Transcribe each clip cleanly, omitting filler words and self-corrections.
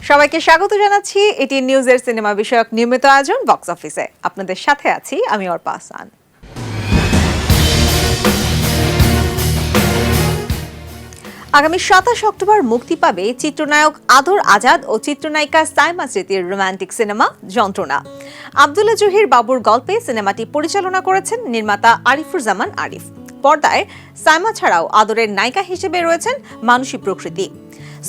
সবাইকে স্বাগত জানাচ্ছি এটি নিউজের সিনেমা বিষয়ক নিয়মিত আয়োজন বক্স অফিসে। আপনাদের সাথে আছি আমি অর্পা হাসান। আগামী ২৭ অক্টোবর মুক্তি পাবে চিত্রনায়ক আদর আজাদ ও চিত্রনায়িকা সাইমা স্মৃতির রোমান্টিক সিনেমা যন্ত্রণা। আব্দুল্লাহ জহির বাবুর গল্পে সিনেমাটি পরিচালনা করেছেন নির্মাতা আরিফুর জামান আরিফ। পর্দায় সাইমা ছাড়াও আদরের নায়িকা হিসেবে রয়েছেন মানসী প্রকৃতি।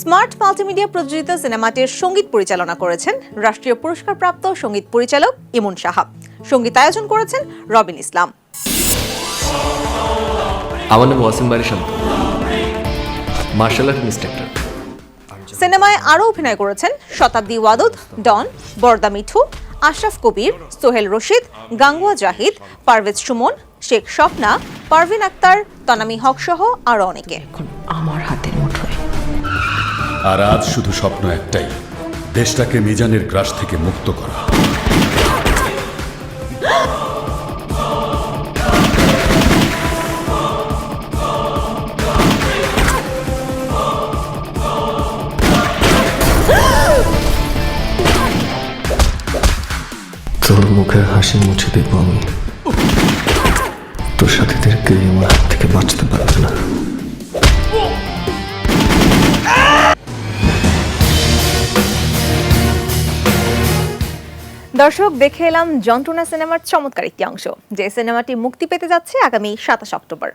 স্মার্ট মাল্টিমিডিয়া প্রযোজিত সিনেমাটির সঙ্গীত পরিচালনা করেছেন রাষ্ট্রীয় পুরস্কারপ্রাপ্ত সঙ্গীত পরিচালক ইমন সাহাব। সঙ্গীতায়োজন করেছেন রবিন ইসলাম। আমার নাম ওয়াসিম বারি শান্ত, মার্শাল আর্ট ইন্সট্রাক্টর। সিনেমায় আরও অভিনয় করেছেন শতাব্দী ওয়াদুদ, ডন, বরদা মিঠু, আশরাফ কবির, সোহেল রশিদ, গাঙ্গুয়া জাহিদ, পারভেজ সুমন, শেখ স্বপ্না, পারভিন আক্তার, তনামি হক সহ আরও অনেকে। আমার হাতের মুঠোয়। আর আজ শুধু স্বপ্ন একটাই, দেশটাকে মিজানের গ্রাস থেকে মুক্ত করা। তোর মুখের হাসি মুছে দেব আমি, তোর সাথীদেরকে আমার হাত থেকে বাঁচতে পারবে না। দর্শক, দেখে এলাম যন্ত্রণা সিনেমার চমৎকার একটি অংশ, যে সিনেমাটি মুক্তি পেতে যাচ্ছে আগামী ২৭ অক্টোবর।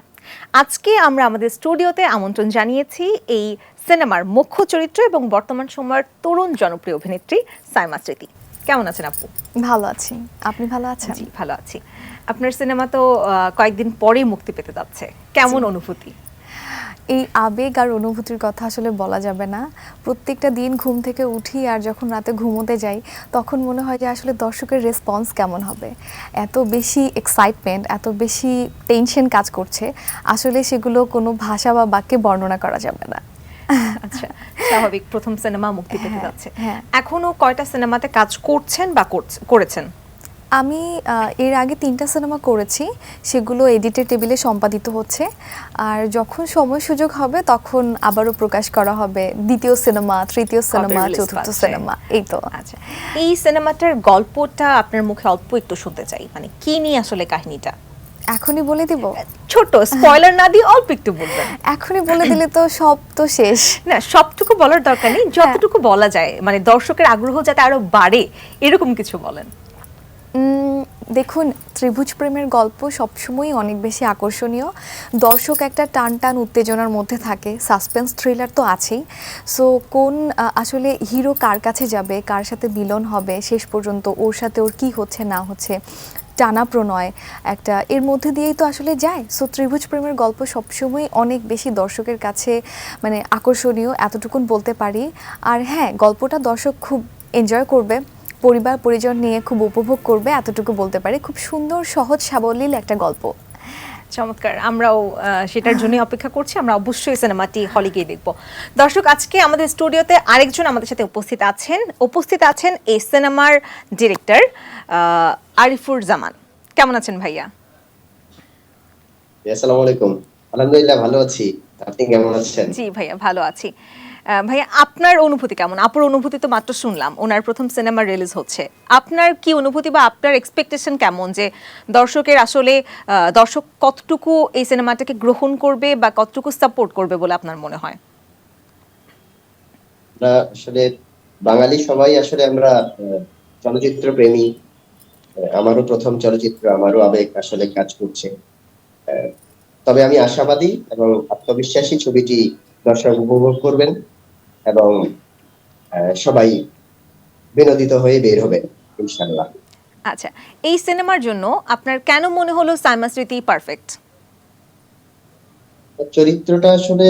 আজকে আমরা আমাদের স্টুডিওতে আমন্ত্রণ জানিয়েছি এই সিনেমার মুখ্য চরিত্র এবং বর্তমান সময়ের তরুণ জনপ্রিয় অভিনেত্রী সাইমা স্মৃতি। কেমন আছেন আপু? ভালো আছি, আপনি ভালো আছেন? জি, ভালো আছি। আপনার সিনেমা তো কয়েকদিন পরেই মুক্তি পেতে যাচ্ছে, কেমন অনুভূতি? এই আবেগ আর অনুভূতির কথা আসলে বলা যাবে না। প্রত্যেকটা দিন ঘুম থেকে উঠি আর যখন রাতে ঘুমোতে যাই তখন মনে হয় যে আসলে দর্শকের রেসপন্স কেমন হবে। এত বেশি এক্সাইটমেন্ট, এত বেশি টেনশন কাজ করছে, আসলে সেগুলো কোনো ভাষা বা বাক্যে বর্ণনা করা যাবে না। আচ্ছা, স্বাভাবিক, প্রথম সিনেমা মুক্তি পেতে যাচ্ছে। হ্যাঁ। এখনো কয়টা সিনেমাতে কাজ করছেন বা করেছেন? আমি এর আগে 3টা সিনেমা করেছি, সেগুলো এডিটের টেবিলে সম্পাদিত হচ্ছে। আর যখন সময় সুযোগ হবে তখন আবারও প্রকাশ করা হবে দ্বিতীয় সিনেমা, তৃতীয় সিনেমা, release চতুর্থ পাচ্ছে। সিনেমা, এই তো। আচ্ছা, এই সিনেমাটার গল্পটা আপনার মুখে অল্প একটু শুনতে চাই, মানে কি নিয়ে আসলে কাহিনীটা? এখনই বলে দিব? ছোট স্পয়লার না দিয়ে অল্প একটু বলবেন। এখনই বলে দিলে তো সব তো শেষ। না, সবটুকু বলার দরকার নেই, যতটুকু বলা যায়, মানে দর্শকের আগ্রহ যাতে আরো বাড়ে এরকম কিছু বলেন। দেখুন, ত্রিভুজ প্রেমের গল্প সবসময়ই অনেক বেশি আকর্ষণীয়। দর্শক একটা টান টান উত্তেজনার মধ্যে থাকে, সাসপেন্স থ্রিলার তো আছেই। সো কোন আসলে হিরো কার কাছে যাবে, কার সাথে মিলন হবে, শেষ পর্যন্ত ওর সাথে ওর কী হচ্ছে না হচ্ছে, টানা প্রণয় একটা, এর মধ্যে দিয়েই তো আসলে যায়। সো ত্রিভুজ প্রেমের গল্প সবসময় অনেক বেশি দর্শকের কাছে মানে আকর্ষণীয়, এতটুকুন বলতে পারি। আর হ্যাঁ, গল্পটা দর্শক খুব এনজয় করবে, পরিবার পরিজন নিয়ে খুব উপভোগ করবে, এতটুকু বলতে পারি। খুব সুন্দর, সহজ সাবলীল একটা গল্প। চমৎকার, আমরাও সেটার জন্য অপেক্ষা করছি। আমরা অবশ্যই সিনেমাটি হলে গিয়ে দেখব। দর্শক, আজকে আমাদের স্টুডিওতে আরেকজন আমাদের সাথে উপস্থিত আছেন এই সিনেমার ডিরেক্টর আরিফুর জামান। কেমন আছেন ভাইয়া? আসসালামু আলাইকুম। আলহামদুলিল্লাহ ভালো আছি, আপনি কেমন আছেন? জি ভাইয়া, ভালো আছি। ভাইয়া, আপনার অনুভূতি কেমন? আপুর অনুভূতি তো মাত্র শুনলাম, ওনার প্রথম সিনেমা রিলিজ হচ্ছে। আপনার কি অনুভূতি বা আপনার এক্সপেকটেশন কেমন, যে দর্শকের আসলে দর্শক কতটুকু এই সিনেমাটাকে গ্রহণ করবে বা কতটুকু সাপোর্ট করবে বলে আপনার মনে হয়? আসলে বাঙালি সবাই আসলে আমরা চলচ্চিত্র প্রেমী। আমারও প্রথম চলচ্চিত্র, আমারও আবেগ আসলে কাজ করছে। তবে আমি আশাবাদী এবং আত্মবিশ্বাসী ছবিটি দর্শক উপভোগ করবেন এবং সবাই বিনোদিত হয়ে বের হবেন ইনশাআল্লাহ। আচ্ছা, এই সিনেমার জন্য আপনার কেন মনে হলো সাইমা স্মৃতি পারফেক্ট? চরিত্রটা আসলে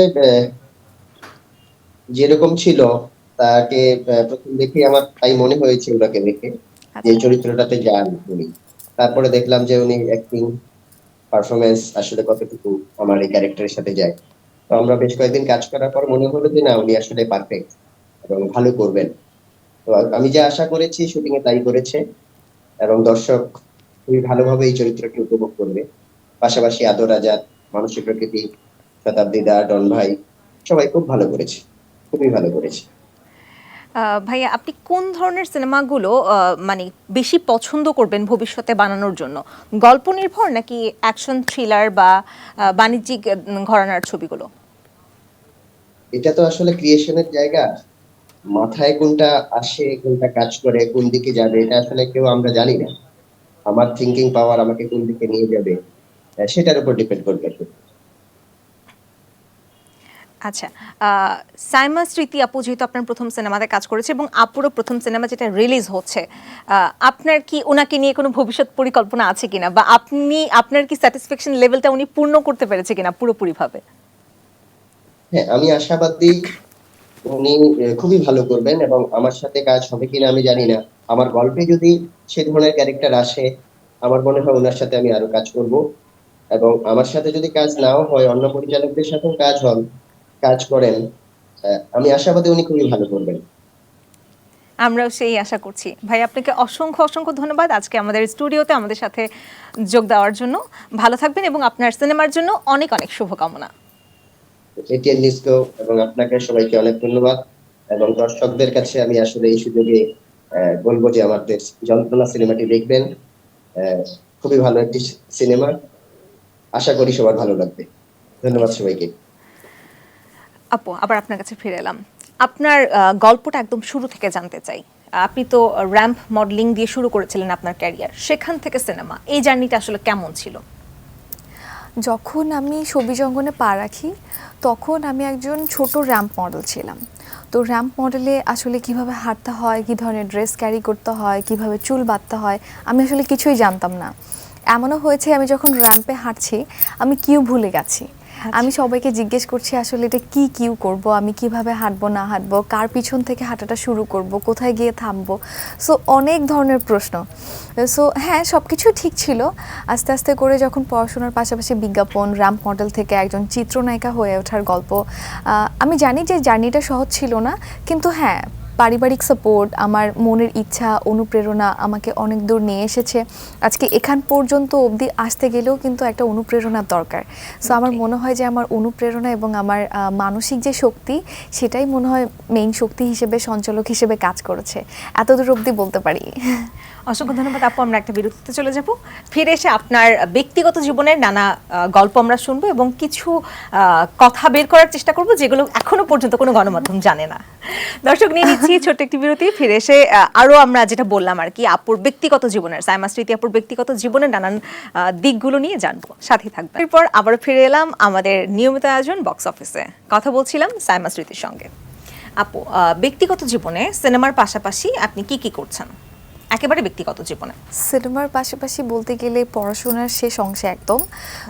যেরকম ছিল তাকে প্রথম দেখে আমার তাই মনে হয়েছে, ওনাকে দেখে যে চরিত্রটাতে যান উনি। তারপরে দেখলাম যে উনি অ্যাক্টিং পারফরমেন্স আসলে কতটুকু আমার এই ক্যারেক্টারের সাথে যায়। তো আমরা বেশ কয়েকদিন কাজ করার পর মনে হলো যে না, উনি আসলে পারফেক্ট এবং ভালো করবেন। তো আমি যা আশা করেছি শুটিং এ তাই করেছে এবং দর্শক খুবই ভালোভাবে এই চরিত্রকে উপভোগ করবে। পাশাপাশি আদর আজাদ, মানসী প্রকৃতি, শতাব্দী দা, ডন ভাই সবাই খুব ভালো করেছে, খুবই ভালো করেছে। ভাইয়া আপনি কোন ধরনের সিনেমাগুলো মানে বেশি পছন্দ করবেন ভবিষ্যতে বানানোর জন্য, গল্প নির্ভর নাকি অ্যাকশন থ্রিলার বা বাণিজ্যিক ঘরানার ছবিগুলো? এটা তো আসলে ক্রিয়েশনের জায়গা। মাথায় কোনটা আসে, কোনটা কাজ করে, কোন দিকে যাবে, এটা আসলে কেউ আমরা জানি না। আমার থিংকিং পাওয়ার আমাকে কোন দিকে নিয়ে যাবে, সেটার উপর ডিপেন্ড করবে। আচ্ছা, সাইমা স্মৃতি আপু যেহেতু আপনার প্রথম সিনেমাতে কাজ করেছে এবং আপুরও প্রথম সিনেমা যেটা রিলিজ হচ্ছে, আপনার কি ওনাকে নিয়ে কোনো ভবিষ্যৎ পরিকল্পনা আছে কিনা, বা আপনার কি স্যাটিসফ্যাকশন লেভেলটা উনি পূর্ণ করতে পেরেছে কিনা পুরোপুরিভাবে? হ্যাঁ, আমি আশাবাদী উনি খুবই ভালো করবেন, এবং আমার সাথে কাজ হবে কিনা আমি জানি না। আমার গল্পে যদি সে ধরনের ক্যারেক্টার আসে, আমার মনে হয় ওনার সাথে আমি আরো কাজ করব। এবং আমার সাথে যদি কাজ নাও হয়, অন্য পরিচালকদের সাথেও কাজ করেন, আমি আশাবাদী উনি খুবই ভালো করবেন। আমরাও সেই আশা করছি। ভাই আপনাকে অসংখ্য অসংখ্য ধন্যবাদ আজকে আমাদের স্টুডিওতে আমাদের সাথে যোগ দেওয়ার জন্য। ভালো থাকবেন এবং আপনার সিনেমার জন্য অনেক অনেক শুভকামনা। এটিএন নিউজকে এবং আপনাকে সবাইকে অনেক ধন্যবাদ, এবং দর্শকদের কাছে আমি আসলে এই সুযোগে বলবো যে আমাদের যন্ত্রণা সিনেমাটি দেখবেন। খুবই ভালো একটি সিনেমা, আশা করি সবার ভালো লাগবে। ধন্যবাদ সবাইকে। আপু আবার আপনার কাছে ফিরে এলাম, আপনার গল্পটা একদম শুরু থেকে জানতে চাই। আপনি তো র্যাম্প মডেলিং দিয়ে শুরু করেছিলেন আপনার ক্যারিয়ার, সেখান থেকে সিনেমা, এই জার্নিটা আসলে কেমন ছিল? যখন আমি ছবি জঙ্গনে পা রাখি তখন আমি একজন ছোট র্যাম্প মডেল ছিলাম। তো র্যাম্প মডেলে আসলে কিভাবে হাঁটতে হয়, কী ধরনের ড্রেস ক্যারি করতে হয়, কিভাবে চুল বাঁধতে হয়, আমি আসলে কিছুই জানতাম না। এমনও হয়েছে আমি যখন র্যাম্পে হাঁটছি আমি কিউ ভুলে গেছি। আমি সবাইকে জিজ্ঞেস করছি আসলে এটা কি কিউ করব, আমি কিভাবে হাঁটবো না হাঁটবো, কার পিছন থেকে হাঁটাটা শুরু করব, কোথায় গিয়ে থামবো। সো অনেক ধরনের প্রশ্ন। সো হ্যাঁ, সব কিছু ঠিক ছিল। আস্তে আস্তে করে যখন পড়াশোনার পাশাপাশি বিজ্ঞাপন, র্যাম্প মডেল থেকে একজন চিত্রনায়িকা হয়ে ওঠার গল্প, আমি জানি যে জার্নিটা সহজ ছিল না, কিন্তু হ্যাঁ, পারিবারিক সাপোর্ট, আমার মনের ইচ্ছা, অনুপ্রেরণা আমাকে অনেক দূর নিয়ে এসেছে। আজকে এখান পর্যন্ত অবধি আসতে গেলেও কিন্তু একটা অনুপ্রেরণার দরকার। সো আমার মনে হয় যে আমার অনুপ্রেরণা এবং আমার মানসিক যে শক্তি, সেটাই মনে হয় মেইন শক্তি হিসেবে, সঞ্চালক হিসেবে কাজ করেছে। এতদূর অবধি বলতে পারি। অসংখ্য ধন্যবাদ আপু। আমরা একটা বিরতিতে চলে যাব, ফিরে এসে আপনার ব্যক্তিগত জীবনের নানা গল্প আমরা শুনবো এবং কিছু কথা বের করার চেষ্টা করব যেগুলো এখনো পর্যন্ত কোনো গণমাধ্যম জানে না। দর্শক, নিয়ে নিচ্ছি ছোট্ট একটি বিরতি, ফিরে এসে আরো আমরা যেটা বললাম আর কি, আপুর ব্যক্তিগত জীবনের, সাইমা স্মৃতি আপুর ব্যক্তিগত জীবনের নানান দিকগুলো নিয়ে জানবো, সাথে থাকবে। এরপর আবার ফিরে এলাম আমাদের নিয়মিত আয়োজন বক্স অফিসে, কথা বলছিলাম সাইমা স্মৃতির সঙ্গে। আপু, ব্যক্তিগত জীবনে সিনেমার পাশাপাশি আপনি কি কি করছেন একেবারে ব্যক্তিগত জীবনে? সিনেমার পাশাপাশি বলতে গেলে পড়াশোনার শেষ অংশে একদম।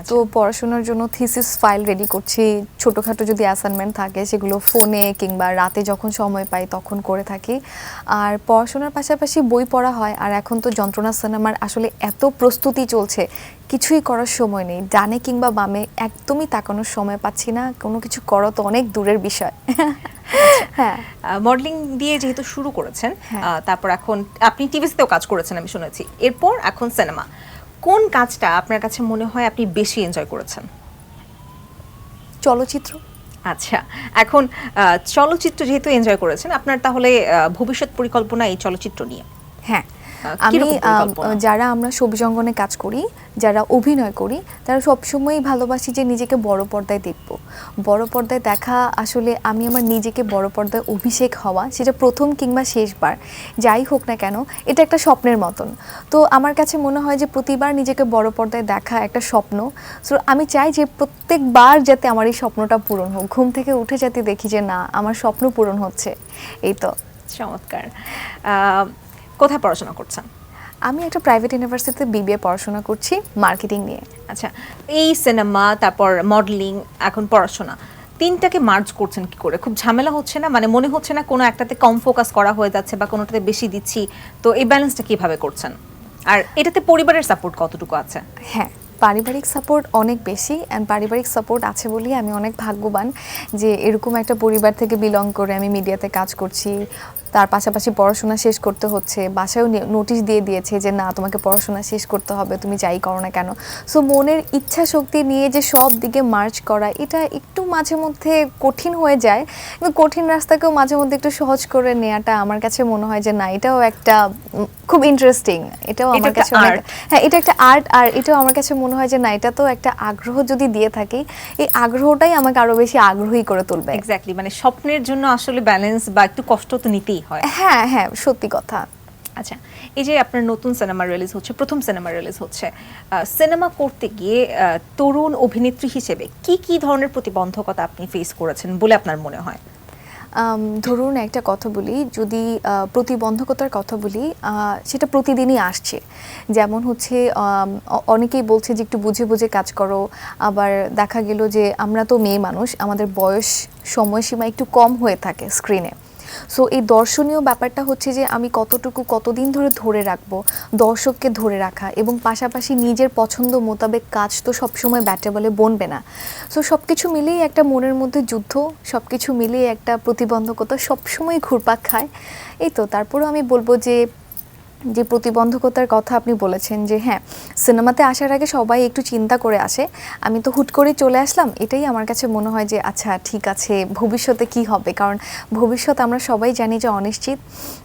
তো পড়াশোনার জন্য থিসিস ফাইল রেডি করছি, ছোটোখাটো যদি অ্যাসাইনমেন্ট থাকে সেগুলো ফোনে কিংবা রাতে যখন সময় পাই তখন করে থাকি। আর পড়াশোনার পাশাপাশি বই পড়া হয়। আর এখন তো যন্ত্রণা সিনেমার আসলে এত প্রস্তুতি চলছে, কিছুই করার সময় নেই, ডানে কিংবা বামে একদমই তাকানোর সময় পাচ্ছি না, কোনো কিছু করা তো অনেক দূরের বিষয়। হ্যাঁ, মডেলিং দিয়ে যেহেতু শুরু করেছেন, তারপর এখন আপনি টিভিতেও কাজ করেছেন আমি শুনেছি, এরপর এখন সিনেমা, কোন কাজটা আপনার কাছে মনে হয় আপনি বেশি এনজয় করেছেন? চলচ্চিত্র। আচ্ছা, এখন চলচ্চিত্র যেহেতু এনজয় করেছেন, আপনার তাহলে ভবিষ্যৎ পরিকল্পনা এই চলচ্চিত্র নিয়ে? হ্যাঁ, কিরকম আমি পরিকল্পনা? যারা আমরা ছবি জঙ্গনে কাজ করি, যারা অভিনয় করি, তারা সবসময়ই ভালোবাসি যে নিজেকে বড় পর্দায় দেখব। বড় পর্দায় দেখা আসলে আমি আমার নিজেকে বড় পর্দায় অভিষেক হওয়া, সেটা প্রথম কিংবা শেষবার যাই হোক না কেন, এটা একটা স্বপ্নের মতন। তো আমার কাছে মনে হয় যে প্রতিবার নিজেকে বড় পর্দায় দেখা একটা স্বপ্ন। সো আমি চাই যে প্রত্যেকবার যাতে আমার এই স্বপ্নটা পূরণ হোক, ঘুম থেকে উঠে যাতে দেখি যে না, আমার স্বপ্ন পূরণ হচ্ছে। এই তো। চমৎকার। কোথায় পড়াশোনা করছেন? আমি একটা প্রাইভেট ইউনিভার্সিটিতে বিবিএ পড়াশোনা করছি, মার্কেটিং নিয়ে। আচ্ছা, এই সিনেমা, তারপর মডেলিং, এখন পড়াশোনা, তিনটাকে মার্জ করছেন কি করে? খুব ঝামেলা হচ্ছে না? মানে মনে হচ্ছে না কোনো একটাতে কম ফোকাস করা হয়ে যাচ্ছে বা কোনোটাতে বেশি দিচ্ছি? তো এই ব্যালেন্সটা কিভাবে করছেন? আর এটাতে পরিবারের সাপোর্ট কতটুকু আছে? হ্যাঁ, পারিবারিক সাপোর্ট অনেক বেশি, অ্যান্ড পারিবারিক সাপোর্ট আছে বলেই আমি অনেক ভাগ্যবান যে এরকম একটা পরিবার থেকে বিলং করে আমি মিডিয়াতে কাজ করছি। তার পাশাপাশি পড়াশোনা শেষ করতে হচ্ছে, বাসায়ও নোটিশ দিয়ে দিয়েছে যে না তোমাকে পড়াশোনা শেষ করতে হবে, তুমি যাই করো না কেন। সো মনের ইচ্ছা শক্তি নিয়ে যে সব দিকে মার্চ করা, এটা একটু মাঝে মধ্যে কঠিন হয়ে যায়, কিন্তু কঠিন রাস্তাকেও মাঝে মধ্যে একটু সহজ করে নেওয়াটা আমার কাছে মনে হয় যে না, এটাও একটা খুব ইন্টারেস্টিং, এটাও আমার কাছে হ্যাঁ এটা একটা আর্ট। আর এটাও আমার কাছে মনে হয় যে না, এটা তো একটা আগ্রহ যদি দিয়ে থাকি, এই আগ্রহটাই আমাকে আরো বেশি আগ্রহী করে তুলবে। এক্স্যাক্টলি, মানে স্বপ্নের জন্য আসলে ব্যালেন্স বা একটু কষ্ট তো নিতেই হয়। হ্যাঁ হ্যাঁ, সত্যি কথা। আচ্ছা, এই যে আপনার নতুন সিনেমা রিলিজ হচ্ছে, প্রথম সিনেমা রিলিজ হচ্ছে, সিনেমা করতে গিয়ে তরুণ অভিনেত্রী হিসেবে কি কি ধরনের প্রতিবন্ধকতা আপনি ফেস করেছেন বলে আপনার মনে হয়? ধরুন একটা কথা বলি, যদি প্রতিবন্ধকতার কথা বলি, সেটা প্রতিদিনই আসছে। যেমন হচ্ছে অনেকেই বলছে যে একটু বুঝে বুঝে কাজ করো, আবার দেখা গেল যে আমরা তো মেয়ে মানুষ, আমাদের বয়স সময়সীমা একটু কম হয়ে থাকে স্ক্রিনে। সো এই দর্শনীয় ব্যাপারটা হচ্ছে যে আমি কতটুকু কতদিন ধরে রাখবো, দর্শককে ধরে রাখা, এবং পাশাপাশি নিজের পছন্দ মোতাবেক কাজ তো সবসময় ব্যাটে বলে বনবে না। সো সব কিছু মিলিয়ে একটা মনের মধ্যে যুদ্ধ, সব কিছু মিলিয়ে একটা প্রতিবন্ধকতা সবসময় ঘুরপাক খায়। এই তো, তারপরেও আমি বলবো যে যে প্রতিবন্ধকতার কথা আপনি বলেছেন, যে হ্যাঁ সিনেমাতে আসার আগে সবাই একটু চিন্তা করে আসে, আমি তো হুট করে চলে আসলাম, এটাই আমার কাছে মনে হয় যে আচ্ছা ঠিক আছে ভবিষ্যতে কি হবে, কারণ ভবিষ্যৎ আমরা সবাই জানি যে অনিশ্চিত।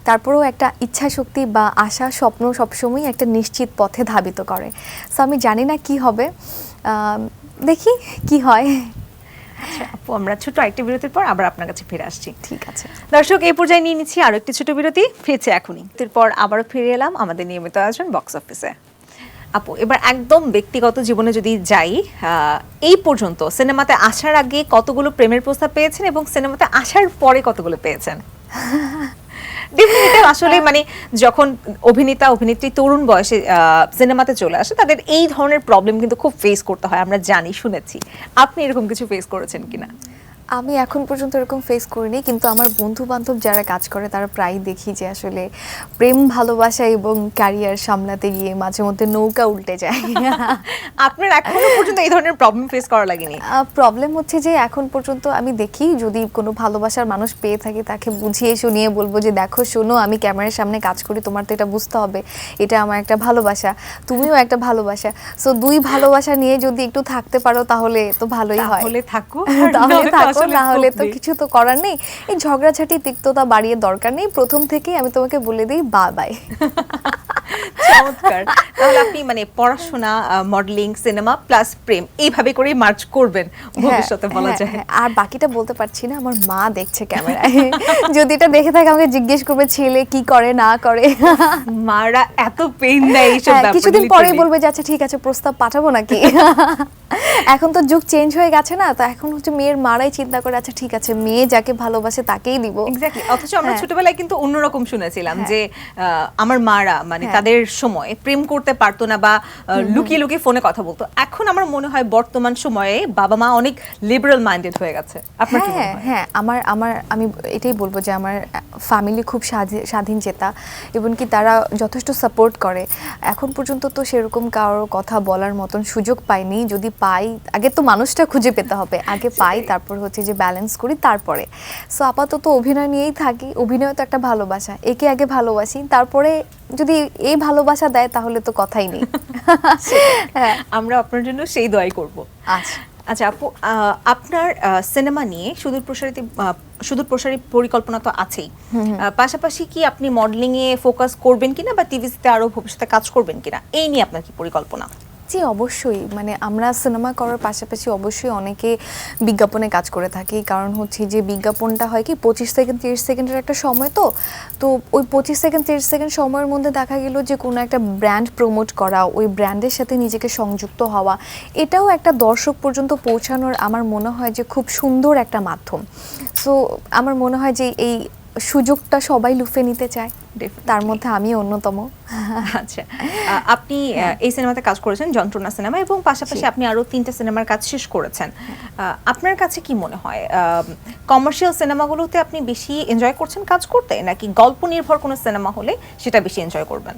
তারপরেও একটা ইচ্ছা শক্তি বা আশা স্বপ্ন সবসময় একটা নিশ্চিত পথে ধাবিত করে। সো আমি জানি না কি হবে, দেখি কি হয়। আচ্ছা আপু, আমরা ছোট একটা বিরতির পর আবার আপনার কাছে ফিরে আসছি। ঠিক আছে দর্শক, এই পর্যায়ে নিয়ে নিচ্ছি আরো একটি ছোট বিরতি, ফিরছে এখনই। এরপর আবারও ফিরে এলাম আমাদের নিয়মিত আয়োজন বক্স অফিসে। আপু, এবার একদম ব্যক্তিগত জীবনে যদি যাই, এই পর্যন্ত সিনেমাতে আসার আগে কতগুলো প্রেমের প্রস্তাব পেয়েছেন এবং সিনেমাতে আসার পরে কতগুলো পেয়েছেন? আসলে মানে যখন অভিনেতা অভিনেত্রী তরুণ বয়সে সিনেমাতে চলে আসে, তাদের এই ধরনের প্রবলেম কিন্তু খুব ফেস করতে হয়, আমরা জানি, শুনেছি। আপনি এরকম কিছু ফেস করেছেন কিনা? আমি এখন পর্যন্ত এরকম ফেস করিনি, কিন্তু আমার বন্ধু বান্ধব যারা কাজ করে তারা প্রায় দেখি যে আসলে প্রেম ভালোবাসা এবং ক্যারিয়ার সামলাতে গিয়ে মাঝে মধ্যে নৌকা উল্টে যায়। আপনার এখনো পর্যন্ত এই ধরনের প্রবলেম ফেস করা লাগেনি? প্রবলেম হচ্ছে যে এখন পর্যন্ত আমি দেখি যদি কোনো ভালোবাসার মানুষ পেয়ে থাকি, তাকে বুঝিয়ে শুনিয়ে বলবো যে দেখো শোনো, আমি ক্যামেরার সামনে কাজ করি, তোমার তো এটা বুঝতে হবে, এটা আমার একটা ভালোবাসা, তুমিও একটা ভালোবাসা। সো দুই ভালোবাসা নিয়ে যদি একটু থাকতে পারো তাহলে তো ভালোই হয়। তাহলে থাকো, তাহলে থাকো, না হলে তো কিছু তো করার নেই। এই ঝগড়াঝাটি তিক্ততা বাড়িয়ে দরকার নেই, প্রথম থেকেই আমি তোমাকে বলে দিই বাই। চমৎকার। তাহলে আপনি মানে পড়াশোনা, মডেলিং, সিনেমা প্লাস প্রেম এইভাবে করে মার্চ করবেন ভবিষ্যতে বলা যায়। আর বাকিটা বলতে পারছি না, আমার মা দেখছে ক্যামেরায়, যদি এটা দেখে থাকে আমাকে জিজ্ঞেস করবে ছেলে কি করে না করে। মারা এত পেইন দেয় এইসব ব্যাপারে, কিছুদিন পরেই বলবে যে আচ্ছা ঠিক আছে প্রস্তাব পাঠাবো নাকি। এখন তো যুগ চেঞ্জ হয়ে গেছে না, তো এখন হচ্ছে মেয়ের মারাই চিন্তা করে আচ্ছা ঠিক আছে মেয়ে যাকে ভালোবাসে তাকেই দিব। এক্স্যাক্টলি। অথচ আমরা ছোটবেলায় কিন্তু অন্যরকম শুনেছিলাম যে আমার মারা মানে তাদের সময় প্রেম করতে পারতো না বা লুকিয়ে লুকিয়ে ফোনে কথা বলতো। এখন আমার মনে হয় বর্তমান সময়ে বাবা মা অনেক লিবারাল মাইন্ডেড হয়ে গেছে। আপনার কি মনে হয়? হ্যাঁ, আমি এটাই বলবো যে আমার ফ্যামিলি খুব স্বাধীন চেতা, এবং কি তারা যথেষ্ট সাপোর্ট করে। এখন পর্যন্ত তো সেরকম কারোর কথা বলার মতন সুযোগ পাইনি, যদি পাই আগে তো মানুষটা খুঁজে পেতে হবে, আগে পাই তারপর হচ্ছে যে ব্যালেন্স করি তারপরে। সো আপাতত অভিনয় নিয়েই থাকি, অভিনয় তো একটা ভালোবাসা, একে আগে ভালোবাসি, তারপরে যদি এই ভালোবাসা দেয় তাহলে তো কথাই নেই। আমরা আপনার জন্য সেই দোয়াই করব। আচ্ছা আচ্ছা আপু, আপনার সিনেমা নিয়ে সুদূরপ্রসারী পরিকল্পনা তো আছেই, পাশাপাশি কি আপনি মডেলিং এ ফোকাস করবেন কিনা বা টিভিতে আরো ভবিষ্যতে কাজ করবেন কিনা, এই নিয়ে আপনার কি পরিকল্পনা? জি অবশ্যই, মানে আমরা সিনেমা করার পাশাপাশি অবশ্যই অনেকে বিজ্ঞাপনে কাজ করে থাকি, কারণ হচ্ছে যে বিজ্ঞাপনটা হয় কি 25 সেকেন্ড 30 সেকেন্ডের একটা সময়, তো ওই 25 সেকেন্ড 30 সেকেন্ড সময়ের মধ্যে দেখা গেল যে কোনো একটা ব্র্যান্ড প্রমোট করা, ওই ব্র্যান্ডের সাথে নিজেকে সংযুক্ত হওয়া, এটাও একটা দর্শক পর্যন্ত পৌঁছানোর আমার মনে হয় যে খুব সুন্দর একটা মাধ্যম। সো আমার মনে হয় যে এই সুযোগটা সবাই লুফে নিতে চায়, তার মধ্যে আমি অন্যতম। আচ্ছা, আপনি এই সিনেমাতে কাজ করেছেন, যন্ত্রণা সিনেমা, এবং পাশাপাশি আপনি আরো 3টা সিনেমার কাজ শেষ করেছেন। আপনার কাছে কি মনে হয় কমার্শিয়াল সিনেমাগুলোতে আপনি বেশি এনজয় করছেন কাজ করতে, নাকি গল্প নির্ভর কোনো সিনেমা হলে সেটা বেশি এনজয় করবেন?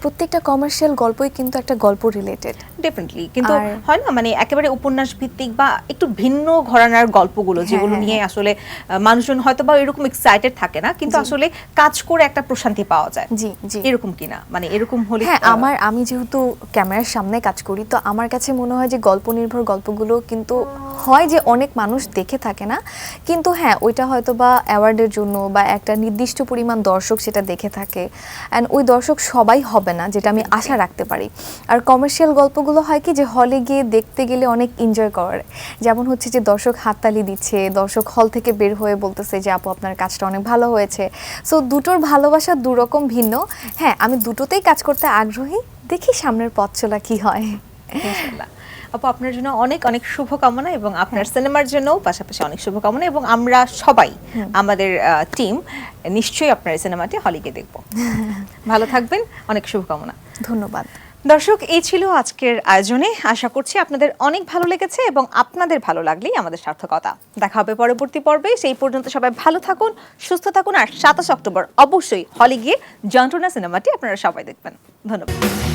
প্রত্যেকটা কমার্শিয়াল গল্পই কিন্তু একটা গল্প রিলেটেড। ডেফিনেটলি, কিন্তু আর- হয় না মানে একেবারে উপন্যাস ভিত্তিক বা একটু ভিন্ন ঘরানার গল্পগুলো যেগুলো হ্যাঁ, নিয়ে আসলে মানুষজন হয়তো বা এরকম এক্সাইটেড থাকে না, কিন্তু আসলে কাজ করে একটা প্রশান্তি পাওয়া যায়। জি জি। এরকম কিনা, মানে এরকম হলে হ্যাঁ, আমি যেহেতু ক্যামেরার সামনে কাজ করি, তো আমার কাছে মনে হয় যে গল্প নির্ভর গল্পগুলো কিন্তু হয় যে অনেক মানুষ দেখে থাকে না, কিন্তু হ্যাঁ ওইটা হয়তো বা অ্যাওয়ার্ডের জন্য বা একটা নির্দিষ্ট পরিমাণ দর্শক সেটা দেখে থাকে, অ্যান্ড ওই দর্শক সবাই হবে না, যেটা আমি আশা রাখতে পারি। আর কমার্শিয়াল গল্পগুলো হয় কি যে হলে গিয়ে দেখতে গেলে অনেক এনজয় করে, যেমন হচ্ছে যে দর্শক হাততালি দিচ্ছে, দর্শক হল থেকে বের হয়ে বলতেছে যে আপু আপনার কাজটা অনেক ভালো হয়েছে। সো দুটোর ভালোবাসা দুরকম ভিন্ন। হ্যাঁ, আমি দুটোতেই কাজ করতে আগ্রহী, দেখি সামনের পথ চলা কি হয়। ইনশাআল্লাহ। আপু আপনার জন্য অনেক অনেক শুভকামনা এবং আপনার সিনেমার জন্যও পাশাপাশি অনেক শুভকামনা, এবং আমরা সবাই আমাদের টিম নিশ্চয়ই আপনার এই সিনেমাটি হলে গিয়ে দেখব। ভালো থাকবেন, অনেক শুভকামনা। ধন্যবাদ। দর্শক, এই ছিল আজকের আয়োজনে। আশা করছি আপনাদের অনেক ভালো লেগেছে এবং আপনাদের ভালো লাগলেই আমাদের সার্থকতা। দেখা হবে পরবর্তী পর্বে। সেই পর্যন্ত সবাই ভালো থাকুন, সুস্থ থাকুন, আর 27 অক্টোবর অবশ্যই হলে গিয়ে যন্ত্রণা সিনেমাটি আপনারা সবাই দেখবেন। ধন্যবাদ।